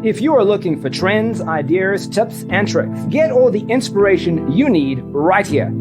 If you are looking for trends, ideas, tips, and tricks, get all the inspiration you need right here.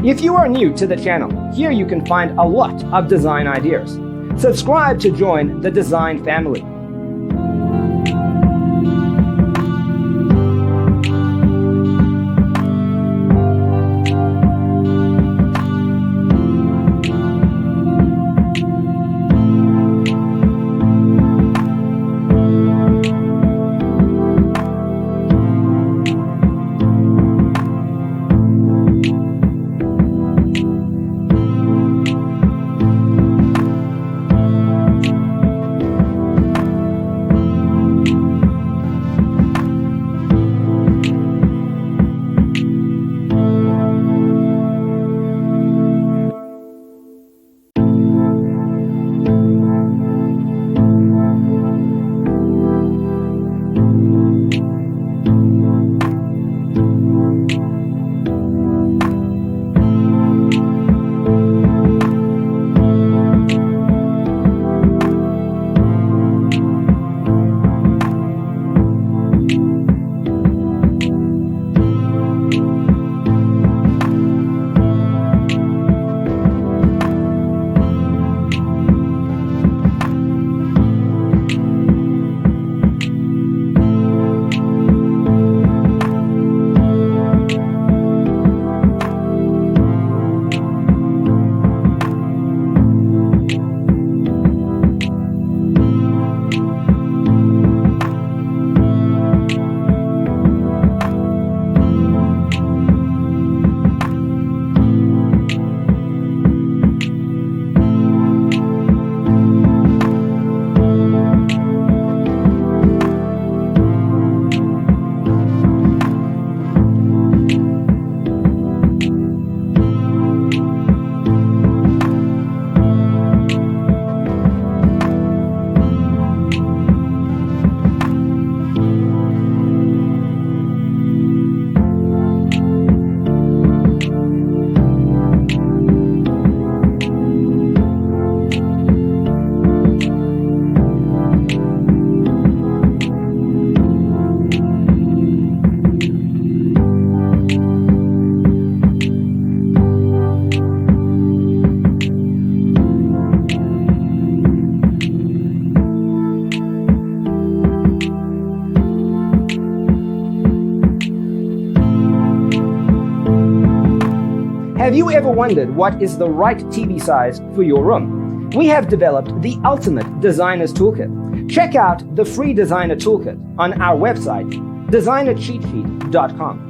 If you are new to the channel, here you can find a lot of design ideas. Subscribe to join the design family. Have you ever wondered what is the right TV size for your room? We have developed the ultimate designer's toolkit. Check out the free designer toolkit on our website, designercheatsheet.com.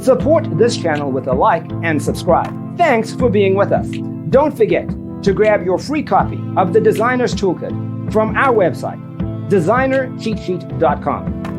Support this channel with a like and subscribe. Thanks for being with us. Don't forget to grab your free copy of the Designer's Toolkit from our website, designercheatsheet.com.